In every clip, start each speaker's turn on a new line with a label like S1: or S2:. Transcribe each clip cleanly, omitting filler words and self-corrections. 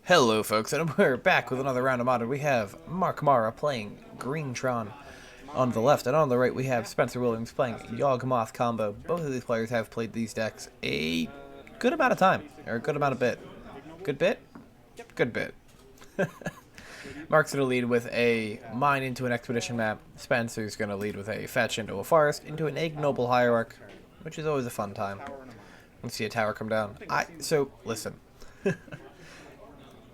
S1: Hello folks, and we're back with another round of Modern. We have Mark Mara playing Green Tron on the left, and on the right we have Spencer Williams playing Yawgmoth combo. Both of these players have played these decks a good amount of time, or a good amount of bit. Good bit? Good bit. Mark's going to lead with a Mine into an Expedition map. Spencer's going to lead with a Fetch into a Forest, into an Ignoble Hierarch, which is always a fun time. You see a tower come down. So, listen.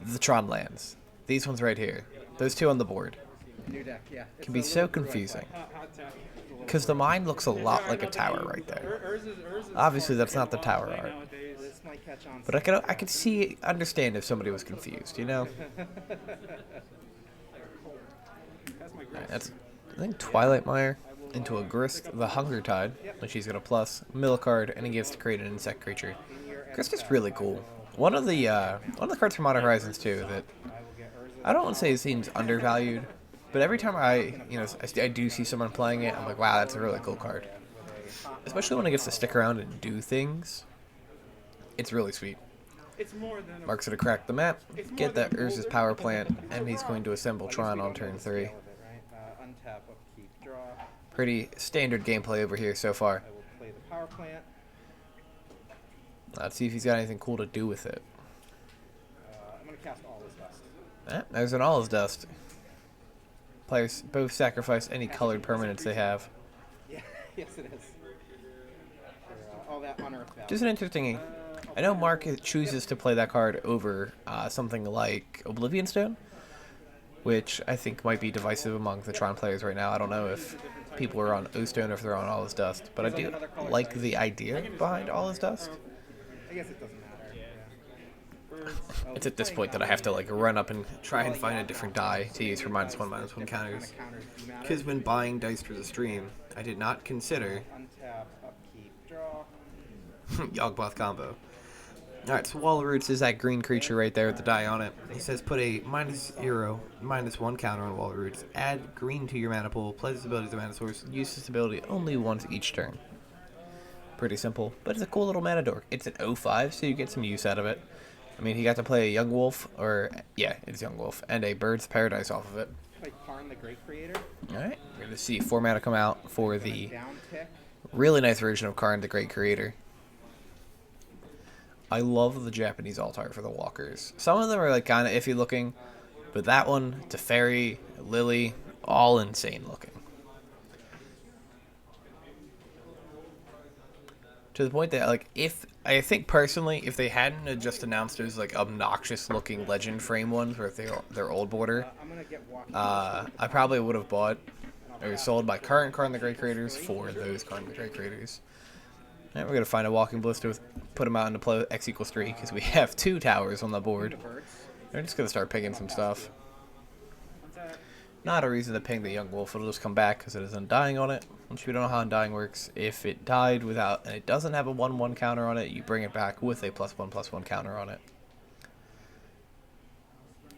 S1: The Tron lands. These ones right here. Those two on the board. Can be so confusing. Because the mine looks a lot like a tower right there. Obviously that's not the tower art. But I could understand if somebody was confused, you know? Right, that's, I think, Twilight Mire into a Grist, the Hunger Tide, which he's got a plus, mill card, and he gets to create an insect creature. Grist is really cool. One of the cards from Modern Horizons too that I don't want to say it seems undervalued, but every time I do see someone playing it, I'm like, wow, that's a really cool card. Especially when it gets to stick around and do things. It's really sweet. Mark's gonna crack the map, get that Urza's power plant, and he's going to assemble Tron on turn 3. Pretty standard gameplay over here so far. Let's see if he's got anything cool to do with it.
S2: I'm going to cast All Is Dust.
S1: There's an All Is Dust. Players both sacrifice any colored permanents they have.
S2: Yeah, yes it is. All that unearthed value.
S1: Just an interesting... I know Mark chooses to play that card over something like Oblivion Stone, which I think might be divisive among the Tron players right now. I don't know if people are on O-Stone or if they're on All Is Dust, but I do like the idea behind All Is Dust.
S2: I guess it doesn't matter.
S1: It's at this point that I have to like run up and try and find a different die to use for -1/-1 counters. Because when buying dice for the stream, I did not consider Yawgmoth combo. Alright, so Wall of Roots is that green creature right there with the die on it. He says put a -0, -1 counter on Wall of Roots. Add green to your mana pool. Play this ability as a mana source. Use this ability only once each turn. Pretty simple, but it's a cool little mana dork. It's an 0/5, so you get some use out of it. I mean, he got to play a Yawgmoth, or yeah, it's Yawgmoth, and a Bird's Paradise off of it.
S2: Like Karn the Great Creator.
S1: Alright, we're going to see 4 mana come out for the really nice version of Karn the Great Creator. I love the Japanese alt art for the walkers. Some of them are like kind of iffy looking, but that one, Teferi, Lily, all insane looking. To the point that, like, I think personally, if they hadn't just announced those, like, obnoxious-looking Legend frame ones with their old border, I probably would have bought or sold my current Karn the Great Creators for those Karn the Great Creators. Alright, we're going to find a Walking Ballista with, put them out into play X equals 3, because we have 2 towers on the board. We're just going to start picking some stuff. Not a reason to ping the Young Wolf, it'll just come back because it is Undying on it. Once you don't know how Undying works, if it died without, and it doesn't have a 1/1 counter on it, you bring it back with a +1/+1 counter on it.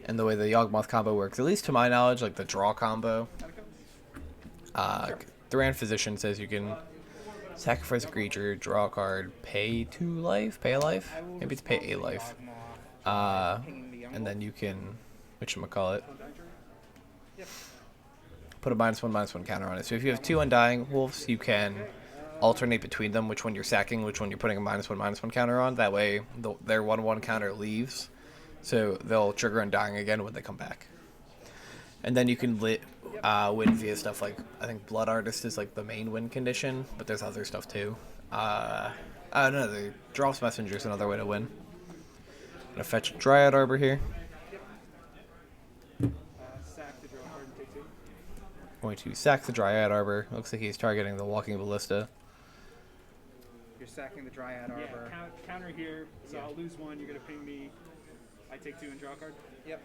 S1: And the way the Yawgmoth combo works, at least to my knowledge, like the draw combo, Duran Physician says you can sacrifice a creature, draw a card, pay 2 life, pay a life? Maybe it's pay a life. And then you can, whatchamacallit, put a -1/-1 counter on it. So if you have 2 Undying Wolves, you can alternate between them, which one you're sacking, which one you're putting a -1/-1 counter on. That way, their 1/1 counter leaves, so they'll trigger Undying again when they come back. And then you can win via stuff like, I think Blood Artist is like the main win condition, but there's other stuff too. I don't know, the Drops Messenger is another way to win. I'm gonna fetch Dryad Arbor here. Going to sack the Dryad Arbor. Looks like he's targeting the Walking Ballista.
S2: You're sacking the Dryad Arbor.
S3: Yeah, counter here, so I'll lose 1. You're going to ping me. I take 2 and draw a card.
S2: Yep.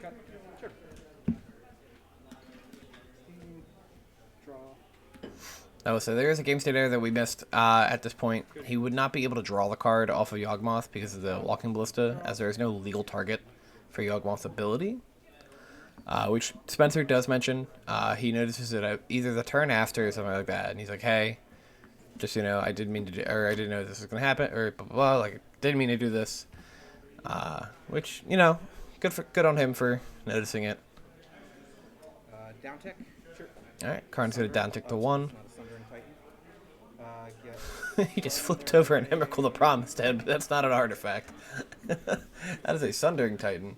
S2: Cut. Sure. Draw.
S1: Oh, so there is a game state error that we missed at this point. He would not be able to draw the card off of Yawgmoth because of the Walking Ballista, as there is no legal target for Yawgmoth's ability, which Spencer does mention. He notices it either the turn after or something like that, and he's like, hey, Just, you know, I didn't mean to do, or I didn't know this was gonna happen, or blah blah blah. Like, didn't mean to do this. Which, you know, good on him for noticing it.
S2: Down tick. Sure.
S1: All right, Karn's gonna down tick to 1.
S2: Not a Sundering Titan.
S1: He just flipped over an Emrakul the Promised Land, but that's not an artifact. That is a Sundering Titan.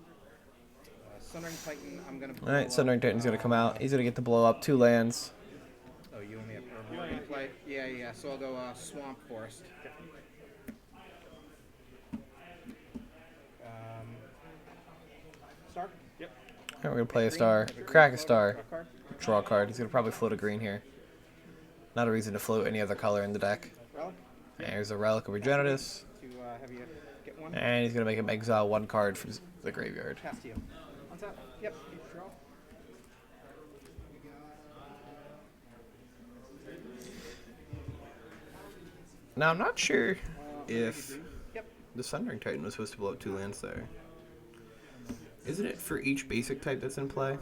S2: Sundering Titan, I'm gonna.
S1: All right, Sundering Titan's gonna come out. He's gonna get to blow up 2 lands.
S2: Oh, you only have permanent play. Yeah. So I'll go Swamp Forest. Star. Yep.
S1: All right, we're gonna play a star, crack a star,
S2: Draw a card.
S1: draw a card. He's gonna probably float a green here. Not a reason to float any other color in the deck.
S2: Relic.
S1: And here's a Relic of Regeneratus.
S2: To have you get one.
S1: And he's gonna make him exile 1 card from the graveyard.
S2: Pass to you.
S3: On top.
S2: Yep.
S3: Draw.
S1: Now I'm not sure if
S2: Yep.
S1: the Sundering Titan was supposed to blow up 2 lands there. Isn't it for each basic type that's in play?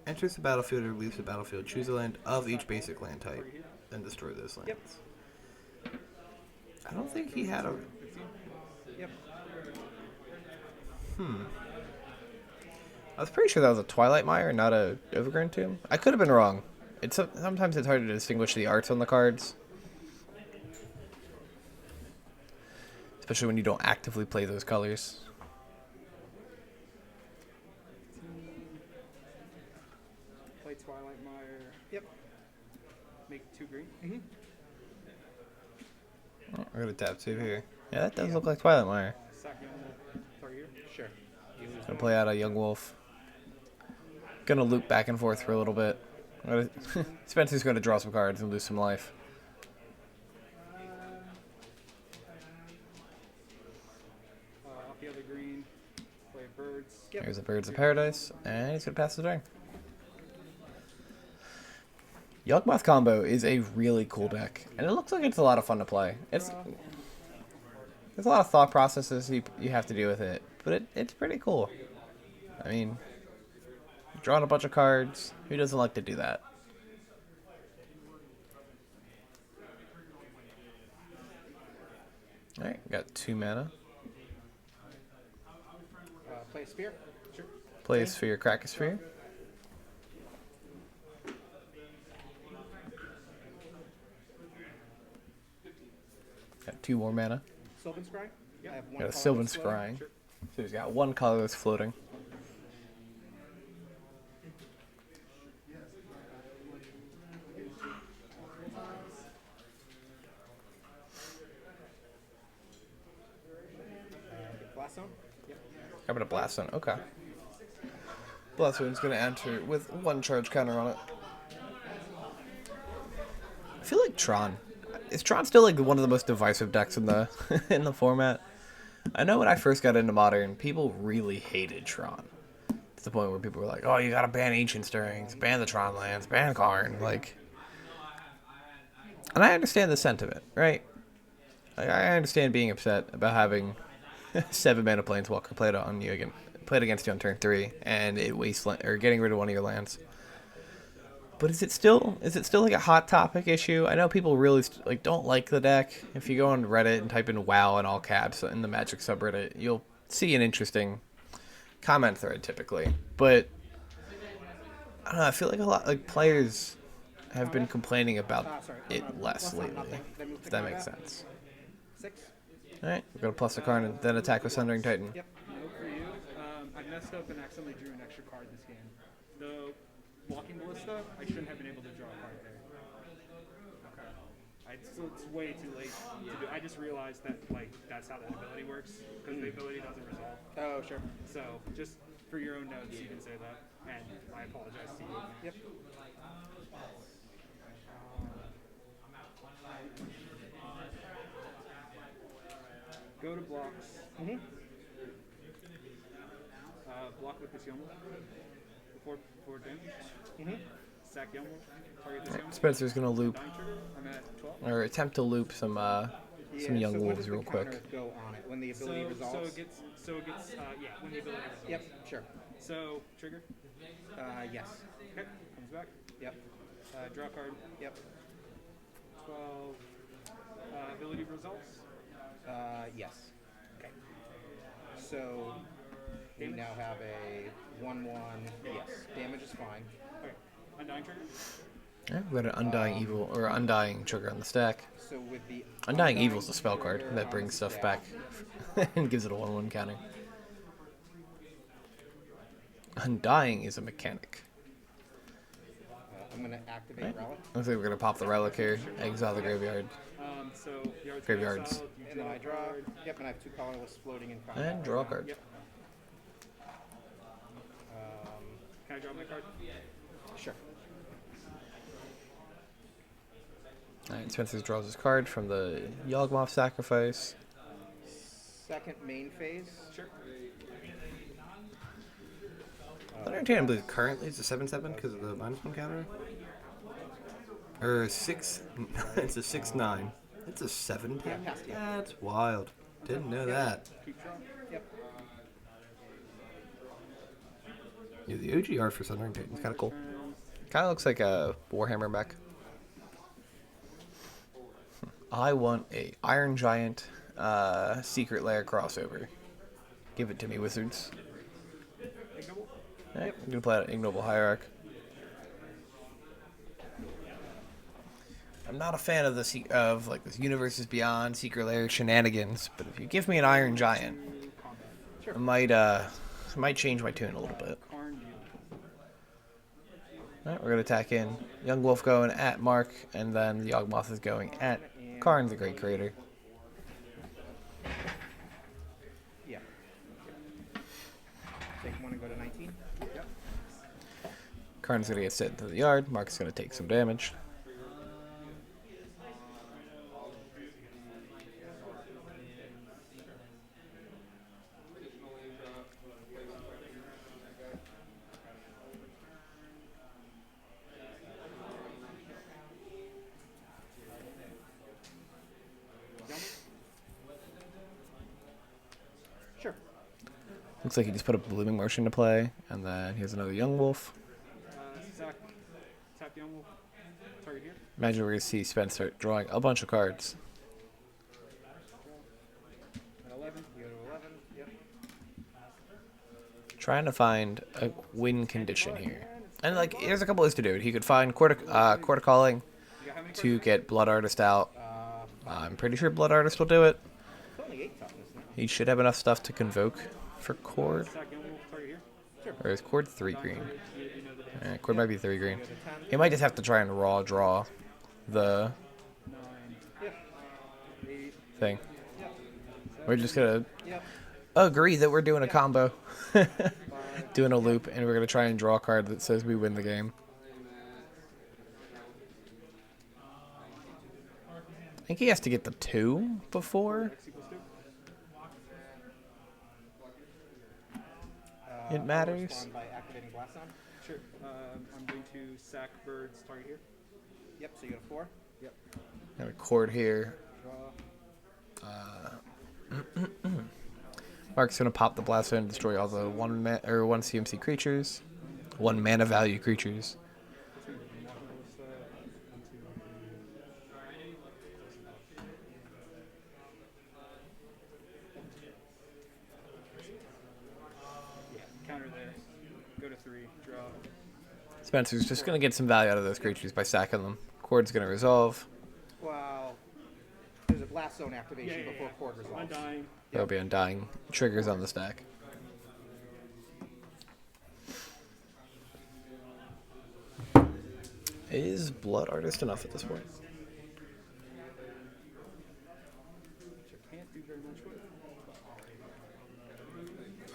S1: Enters the battlefield or leaves the battlefield. Choose a land of each basic land type, then destroy those lands.
S2: Yep.
S1: I don't think he had a.
S2: Yep.
S1: I was pretty sure that was a Twilight Mire, not a Overgrown Tomb. I could have been wrong. Sometimes it's hard to distinguish the arts on the cards, especially when you don't actively play those colors.
S3: Play Twilight Mire.
S2: Yep.
S3: Make 2 green.
S1: Oh, we're gonna tap 2 here. Yeah, that does look like Twilight Mire.
S3: Sack Yawgmoth. Target here.
S2: Sure. You lose
S1: Gonna play out a Yawgmoth. Gonna loop back and forth for a little bit. Spencer's gonna draw some cards and lose some life.
S3: Off the other green. Play Birds.
S2: Yep.
S1: There's a Birds of Paradise, and he's gonna pass the turn. Yawgmoth combo is a really cool deck, and it looks like it's a lot of fun to play. There's a lot of thought processes you have to do with it, but it's pretty cool. I mean, drawing a bunch of cards, who doesn't like to do that? Alright, got 2 mana.
S2: Play a Spear. Sure.
S1: Play a Sphere, crack a Sphere. Got 2 more mana.
S2: Sylvan Scry. I have one
S1: Got a
S2: colorless
S1: Sylvan
S2: floater.
S1: Scrying. So he's got 1 color that's floating.
S2: Blast Zone. Yep.
S1: How about a Blast Zone? Okay. Blast Zone's gonna enter with 1 charge counter on it. I feel like Tron. Is Tron still like one of the most divisive decks in the in the format? I know when I first got into Modern, people really hated Tron. To the point where people were like, "Oh, you gotta ban Ancient Stirrings, ban the Tron lands, ban Karn." Like, and I understand the sentiment, right? I understand being upset about having 7 mana Planeswalker played on you again, played against you on turn 3, and it wasteland or getting rid of one of your lands. But is it still like a hot topic issue? I know people really like don't like the deck. If you go on Reddit and type in WoW in all caps in the Magic subreddit, you'll see an interesting comment thread typically. But I don't know. I feel like a lot like players have been complaining about it less lately. If that makes sense.
S2: 6.
S1: All right, we're gonna plus a card and then attack with Sundering Titan.
S2: Yep.
S3: No for you. I messed up and accidentally drew an extra card this game. The Walking Ballista, I shouldn't have been able to draw a card there. Okay. So it's way too late to do. I just realized that like that's how that ability works because the ability doesn't resolve.
S2: Oh, sure.
S3: So just for your own notes, you can say that, and I apologize to you.
S2: Yep.
S3: Go to blocks. Block with this Yawgmoth. For damage. Sack Yawgmoth. Target this Yawgmoth.
S1: Spencer's gonna loop
S3: Dying trigger. I'm at 12.
S1: or attempt to loop some young
S2: so
S1: wolves real quick.
S2: Go on it when the ability resolves.
S3: So it gets yeah, when the ability resolves.
S2: Yep. Sure.
S3: So trigger.
S2: Yes.
S3: Okay. Comes back.
S2: Yep.
S3: Draw card.
S2: Yep.
S3: 12. Ability results.
S2: Yes. Okay. So we
S3: Damage?
S2: now have a 1/1. Yes. Damage is fine.
S3: Okay. Undying trigger.
S1: Yeah, we've got an Undying Evil, or Undying Trigger on the stack.
S2: So with the
S1: Undying Evil is a spell card
S2: trigger
S1: that
S2: on
S1: brings
S2: the
S1: stuff
S2: stack,
S1: back and gives it a 1/1 counter. Undying is a mechanic.
S2: I'm going to activate
S1: Right.
S2: Relic,
S1: Looks like we're gonna pop the relic here, exile the graveyard,
S3: So yard's
S1: Graveyards.
S3: exiled, you
S2: and then I draw.
S3: card.
S2: Yep, and I have 2 colorless floating in combat.
S1: and draw a
S2: right now.
S1: card.
S3: Yep. Can I draw my card?
S2: Sure.
S1: Alright, Spencer draws his card from the Yawgmoth sacrifice.
S2: Second main phase.
S3: Sure.
S1: Sundering Titan, I believe currently it's a 7/7 because of the -1 counter. Or 6. It's a 6/9. It's a 7/10.
S2: Yeah, past, yeah.
S1: That's wild. Didn't know that.
S3: Keep drawing.
S2: Yep.
S1: Yeah, the OG art for Sundering Titan is kind of cool.
S3: Turn.
S1: Kind of looks like a Warhammer mech. I want a Iron Giant Secret Lair crossover. Give it to me, Wizards.
S3: Ignoble.
S1: Alright, I'm gonna play out Ignoble Hierarch. I'm not a fan of like this Universes Beyond Secret Lair shenanigans, but if you give me an Iron Giant,
S3: To
S2: Sure.
S1: I might change my tune a little bit.
S3: Karn you.
S1: Alright, we're gonna attack in. Young Wolf going at Mark, and then the Yawgmoth is going at Karn the Great Creator.
S2: Yeah. Take 1 and go to 19.
S3: Yep.
S1: Karn's gonna get sent into the yard. Mark's gonna take some damage.
S2: Sure.
S1: Looks like he just put a Blooming Motion to play, and then he has another Young Wolf.
S3: Sack. Tap the Yawgmoth. Target here.
S1: Imagine we're gonna see Spencer drawing a bunch of cards.
S2: At 11. You go to 11. Yep.
S1: Trying to find a win condition here. And like, there's a couple ways to do it. He could find Court of Calling
S3: You got how many cards?
S1: to get Blood Artist out.
S2: Uh,
S1: I'm pretty sure Blood Artist will do it.
S2: it's only 8 toughness now.
S1: He should have enough stuff to convoke for Cord.
S3: Sack Yawgmoth. Target here.
S2: Sure.
S1: Or is Cord 3 green?
S3: You know the dance.
S1: Cord might be 3 green.
S2: Go to 10.
S1: He might just have to try and raw draw the
S3: 9.
S2: Yep.
S3: 8.
S1: thing.
S2: Yep.
S1: We're just gonna
S2: Yep.
S1: agree that we're doing a combo.
S3: 5.
S1: Doing a loop, and we're gonna try and draw a card that says we win the game. I think he has to get the 2 before
S3: X equals 2.
S1: it
S2: I'll
S1: matters.
S2: respond by activating Blast Zone.
S3: Sure. I'm going to sack birds. Target here.
S2: Yep. So you go to 4.
S3: Yep.
S1: Got a Cord here.
S3: Draw.
S1: Mark's gonna pop the blast and destroy all the one CMC creatures, 1 mana value creatures.
S3: Yeah, counter there. Go to 3. Draw.
S1: Spencer's just gonna get some value out of those creatures by sacking them. Cord's gonna resolve.
S2: Well, there's a Blast Zone activation before Cord resolves.
S3: Undying.
S1: There'll be Undying triggers on the stack. Is Blood Artist enough at this point?
S3: Which I can't do very much with.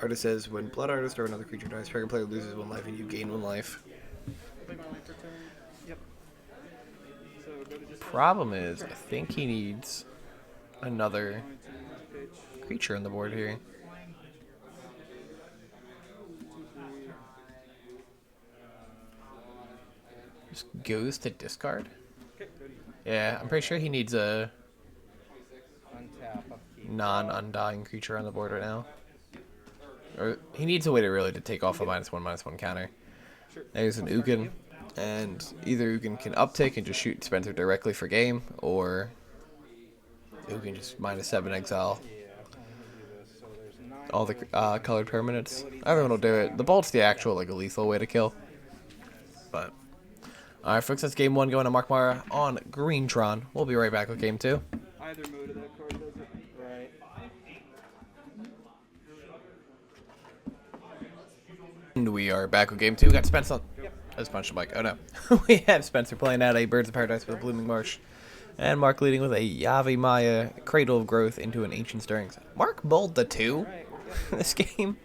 S1: Artist says, when Blood Artist or another creature dies, target player loses 1 life and you gain 1 life.
S3: Play my life for turn.
S2: Yep.
S3: So go to discard.
S1: Problem is, I think he needs another
S3: Going to pitch.
S1: creature on the board here.
S3: 2, 3.
S1: Just goes to discard?
S3: Okay, go to you.
S1: Yeah, I'm pretty sure he needs a
S2: Untap. Upkeep.
S1: non-undying creature on the board right now. Or he needs a way to really to take off a -1/-1 counter.
S3: Sure.
S1: There's an Ugin. And either Ugin can uptick and just shoot Spencer directly for game, or Ugin just -7 exile
S2: Yeah, I'm gonna do this. So there's 9
S1: all the
S2: total
S1: colored permanents.
S2: abilities
S1: Everyone will
S2: in
S1: do
S2: this
S1: it. The bolt's the actual like lethal way to kill. But alright folks, that's game 1 going to Mark Mara on Green Tron. We'll be right back with game 2.
S3: Either mode of that card does it.
S2: Right.
S1: And we are back with game 2. We got Spencer. I just punched the mic. Oh no. We have Spencer playing at a Birds of Paradise with a Blooming Marsh. And Mark leading with a Yawgmoth Cradle of Growth into an Ancient Stirrings. Mark bowled the 2 in this game.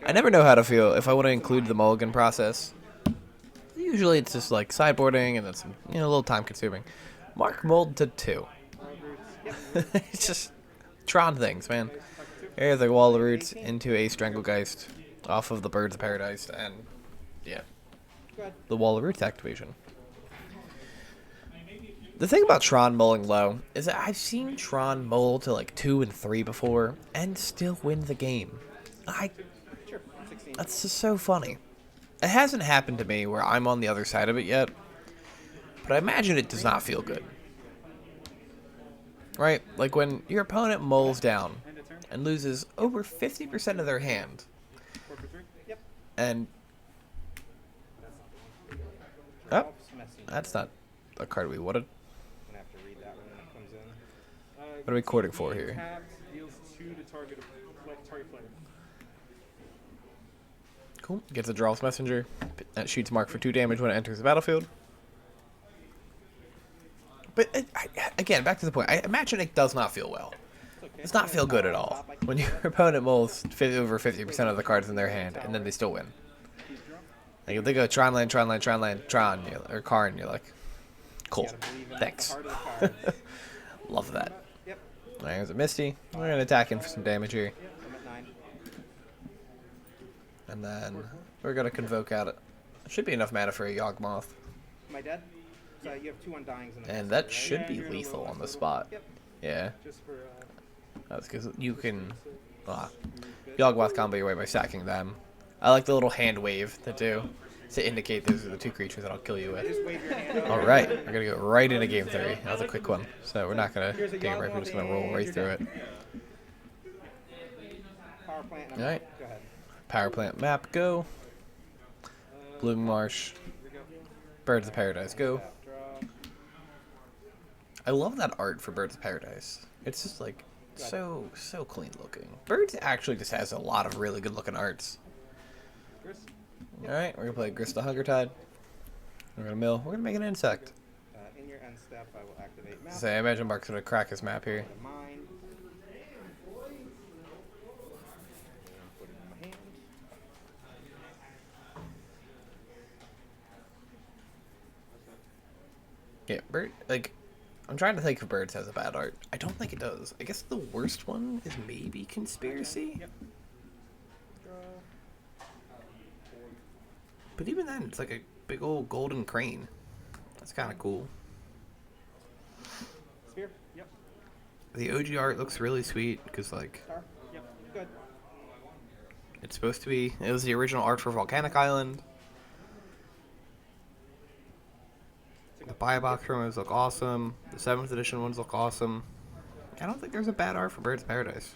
S1: I never know how to feel if I want to include the mulligan process. Usually it's just like sideboarding and then some, a little time consuming. Mark mulled to 2. It's just Tron things, man. Here's a Wall of Roots into a Stranglegeist off of the Birds of Paradise, and yeah, the Wall of Roots activation. The thing about Tron mulling low is that I've seen Tron mull to like 2 and 3 before and still win the game. That's just so funny. It hasn't happened to me where I'm on the other side of it yet, but I imagine it does not feel good. Right? Like when your opponent mulls down and loses over 50% of their hand, and oh, that's not a card we wanted. What are we courting for here? Cool. Gets a Drawless Messenger. That shoots Mark for 2 damage when it enters the battlefield. But again, back to the point. I imagine it does not feel well. It does not feel good at all when your opponent mulls over 50% of the cards in their hand and then they still win. Like if they go Tron land, Tron land, Tron land, Tron, or Karn, you're like, cool, thanks. Love that. There's a Misty. We're going to attack in for some damage here. And then we're going to Convoke out it. Should be enough mana for a Yawgmoth.
S2: Am I dead? So you have 2 Undyings in the
S1: And that should be lethal on the spot. Yeah. That's because you can Yawgmoth combo your way by sacking them. I like the little hand wave to do to indicate those are the 2 creatures that I'll kill you with. Alright, we're going to go right into game 3. That was a quick one. So we're not going to game right, we're just going to roll right through it. Alright. Power Plant map, go. Blooming Marsh. Birds of Paradise, go. I love that art for Birds of Paradise. It's just like so clean looking. Birds actually just has a lot of really good looking arts. Alright, we're gonna play Grist the Hunger Tide. We're gonna mill. We're gonna make an insect.
S2: In your end step, I will activate map.
S1: So I imagine Mark's gonna crack his map here. Yeah, bird. Like, I'm trying to think if Birds has a bad art. I don't think it does. I guess the worst one is maybe Conspiracy. But even then, it's like a big old golden crane. That's kind of cool.
S2: Sphere? Yep.
S1: The OG art looks really sweet because, like,
S2: Star? Yep. Good.
S1: It's supposed to be. It was the original art for Volcanic Island. The buy box promos look awesome. The 7th edition ones look awesome. I don't think there's a bad art for Birds of Paradise.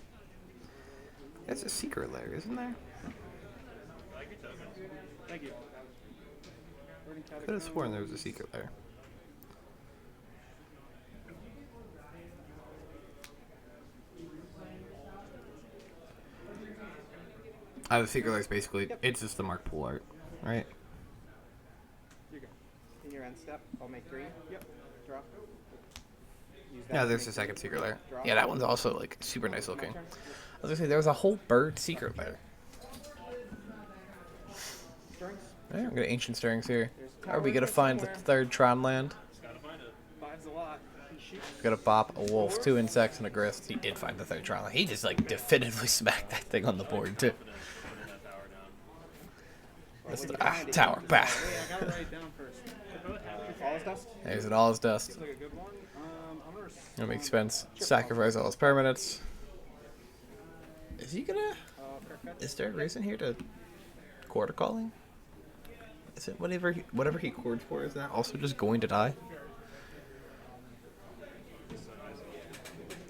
S1: There's a secret lair, isn't there?
S3: Thank you.
S1: Could have sworn there was a secret lair. The secret lair is basically, it's just the Mark Pool art, right?
S2: You're good. In your end step, I'll make 3. Yep. Draw.
S1: Yeah, there's the second secret lair. Yeah, that one's also like super nice looking. I was gonna say there was a whole bird secret lair. Alright, I'm gonna Ancient Stirrings here. Are we gonna find the 3rd Tron land? Gonna bop a wolf, 2 insects, and a grist. He did find the 3rd Tron land. He just like definitively smacked that thing on the board too. That's the, tower, bah. There's an all his dust. Gonna make Spence sacrifice all his permanents. Is he gonna? Is there a reason here to quarter calling? Is it whatever he chords for, is that also just going to die?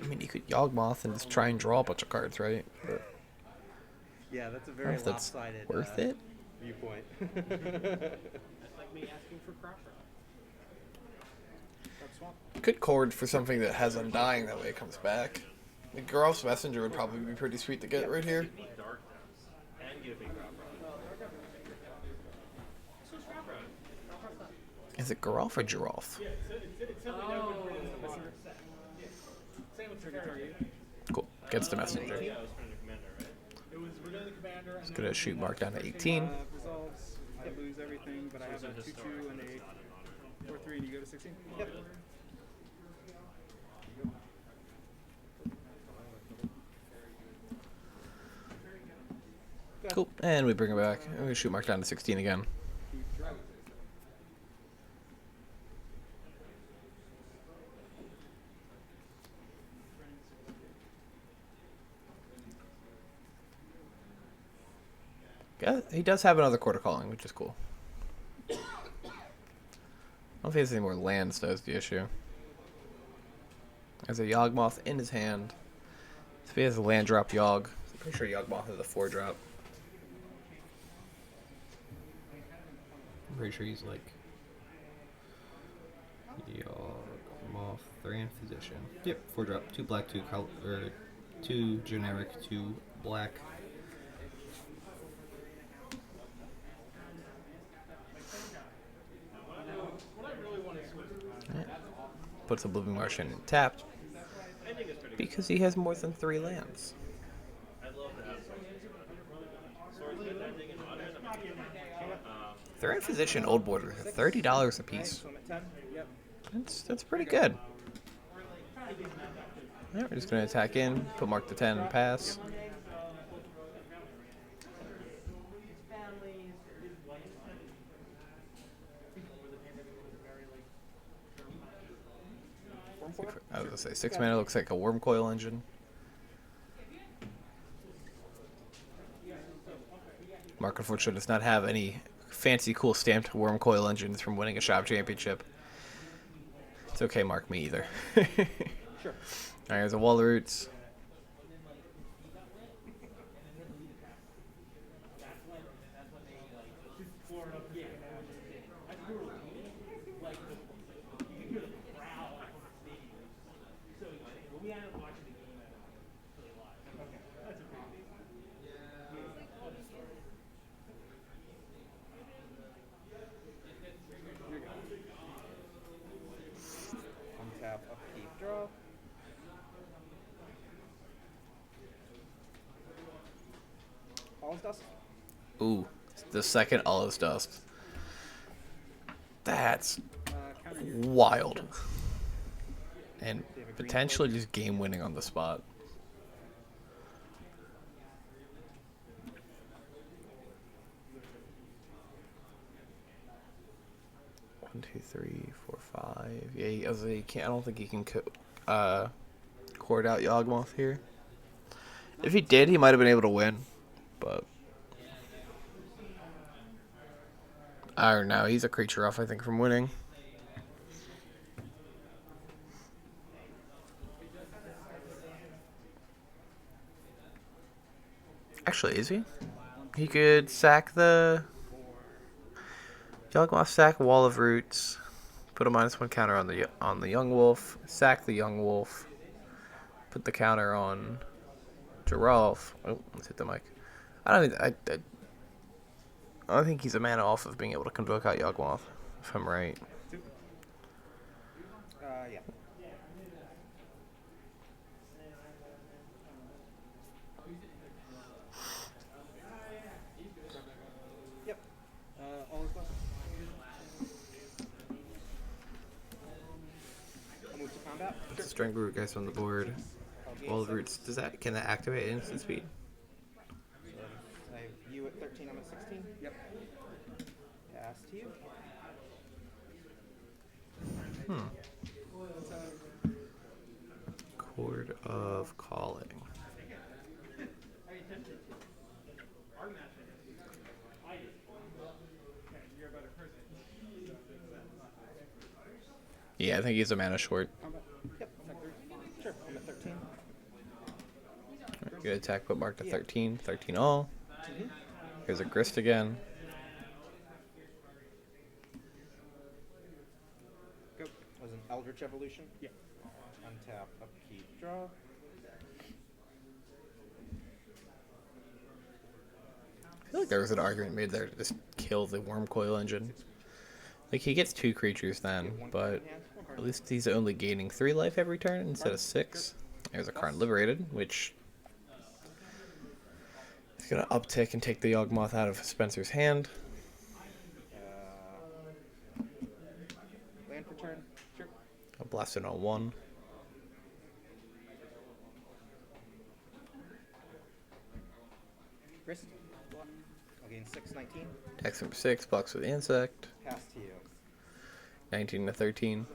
S1: I mean, you could Yawgmoth and just try and draw a bunch of cards, right? But
S2: Yeah, that's a
S1: I don't know
S2: very
S1: if that's
S2: lopsided
S1: worth it.
S2: viewpoint.
S3: That's like me asking for crop run. That's swamp.
S1: Good chord for something that has Undying, that way it comes back. The Geralf's Messenger would probably be pretty sweet to get right here. Is it Geralf or Giralf? Cool. Gets the Messenger. It's gonna shoot Mark down to 18.
S3: Resolves. I lose everything, but I have a 2/2 and a 4/3, and you go to 16. Yep.
S1: Cool. And we bring it back. And we shoot Mark down to 16 again.
S3: Keep driving.
S1: Yeah, he does have another Quarter Calling, which is cool. I don't know if he has any more lands, though, is the issue. There's a Yawgmoth in his hand. So if he has a land drop Yawg, I'm pretty sure Yawgmoth is a 4-drop. I'm pretty sure he's like Yawgmoth, 3 in Physician. Yep, 4-drop, 2 black, 2 color, or 2 generic, 2 black. Puts Oblivion Martian in tapped because he has more than 3 lands. They're in Physician Old Border, $30 a piece. That's pretty good. Alright, we're just gonna attack in, put Mark to 10 and pass. I was gonna say 6 mana looks like a Worm Coil Engine. Mark unfortunately does not have any fancy cool stamped Worm Coil Engines from winning a shop championship. It's okay, Mark, me either.
S2: Sure.
S1: Alright, there's a Wall of Roots.
S2: Untap, upkeep, draw. All's dust.
S1: Ooh, the second Olive's Dust. That's wild. And potentially just game winning on the spot. One, two, three, four, five. Yeah, he can't. I don't think he can chord out Yawgmoth here. If he did, he might have been able to win, but I don't know. He's a creature off, I think, from winning. Actually, is he? He could sack the Yawgmoth, sack Wall of Roots, put a -1 counter on the Young Wolf, sack the Young Wolf, put the counter on Giralf. Oh, let's hit the mic. I don't think he's a mana off of being able to convoke out Yawgmoth, if I'm right.
S2: Yeah. Yep. All is dust. I'll move to combat.
S1: Sure. Strength Root guys on the board. Wall of Roots. Can that activate at instant speed?
S2: I have you at 13, I'm at 16.
S3: Yep.
S2: Pass to you.
S1: Chord of Calling. Yeah, I think he's a mana short.
S2: Combat. Yep, attack 3. Sure, I'm at 13.
S1: Good attack, put mark to 13. 13 all. Here's a Grist again.
S2: Go. Was an Eldritch Evolution.
S3: Yeah.
S2: Untap, upkeep, draw.
S1: I feel like there was an argument made there to just kill the Worm Coil Engine. Like, he gets 2 creatures then, but at least he's only gaining 3 life every turn instead of 6. There's a Karn Liberated, which is going to uptick and take the Yawgmoth out of Spencer's hand.
S2: Land for turn. Sure.
S1: I'll blast it on 1.
S2: Grist. I'll gain 6, 19.
S1: Attacks for 6, blocks with the Insect.
S2: Pass to you.
S1: 19 to 13.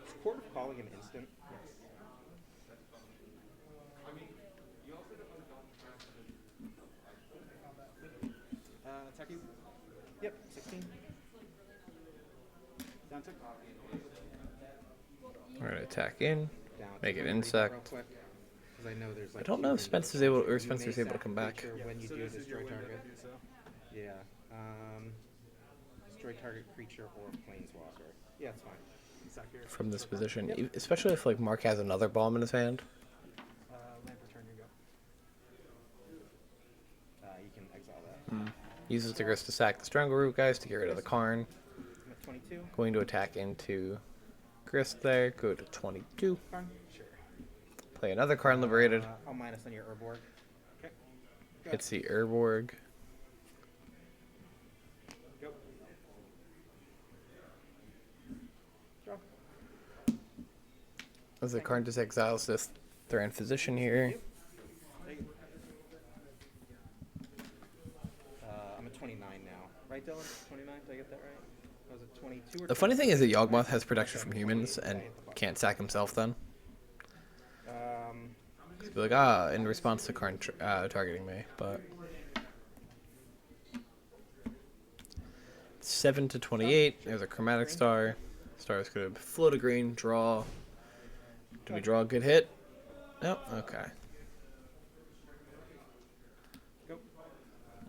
S2: Is Court of Calling an instant?
S3: Attack you.
S2: Yep, 16.
S3: Down tick.
S1: We're going to attack in.
S2: Down.
S1: Make it
S2: Read that
S1: insect.
S2: real quick, 'cause I know there's, like,
S1: I don't know if
S2: two
S1: Spencer's
S2: ways.
S1: able or
S2: You
S1: Spencer's
S2: may
S1: able to
S2: sack
S1: come
S2: a
S1: back.
S2: creature when you
S3: So
S2: do
S3: this is your
S2: destroy
S3: window
S2: target.
S3: to do so.
S2: Yeah. Destroy target creature or planeswalker. Yeah, it's fine.
S3: Sack here.
S1: From this position, especially if like Mark has another bomb in his hand.
S3: Land for turn, you go.
S2: You can exile that.
S1: Uses the Grist to sack the Strangleroot guys to get rid of the Karn.
S2: I'm at 22.
S1: Going to attack into Grist there. Go to 22.
S2: Karn? Sure.
S1: Play another Karn Liberated.
S2: I'll minus on your Urborg.
S3: Okay.
S1: Hits the Urborg.
S3: Go.
S2: Draw.
S1: As the Karn just exiles this, they're in position here.
S3: Take it.
S2: I'm at 29 now. Right, Dylan? 29? Did I get that right? Was it 22 or
S1: The funny thing is that Yawgmoth has protection from humans and can't sack himself then. Be like, in response to Karn targeting me, but 7 to 28. There's a Chromatic Star. Star's gonna float a green, draw. Do we draw a good hit? No. Okay.
S2: Go.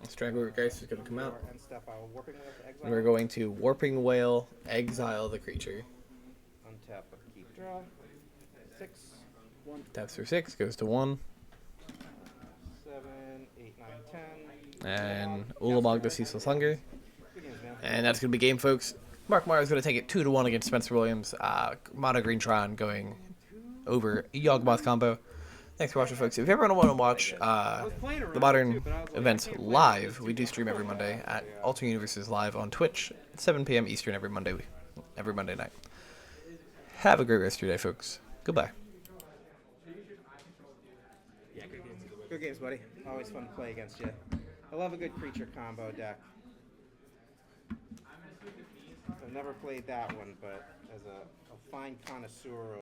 S1: Strangleroot Geist is gonna come out.
S2: End step, I will Warping Whale to exile.
S1: And we're going to Warping Whale, exile the creature.
S2: Untap, upkeep, draw. 6,
S1: Taps for 6, goes to 1.
S2: 7, 8, 9, 10.
S1: And Ulamog the Ceaseless Hunger.
S2: Good games, man.
S1: And that's going to be game, folks. Mark Meyer's going to take it 2-1 against Spencer Williams. Mono Green Tron going over Yawgmoth combo. Thanks for watching, folks. If you ever want to watch the Modern events live, we do stream every Monday at AlternateUniversesLive on Twitch at 7 p.m. Eastern every Monday night. Have a great rest of your day, folks. Goodbye.
S3: Yeah, good games.
S2: Good games, buddy. Always fun to play against you. I love a good creature combo deck. I've never played that one, but as a fine connoisseur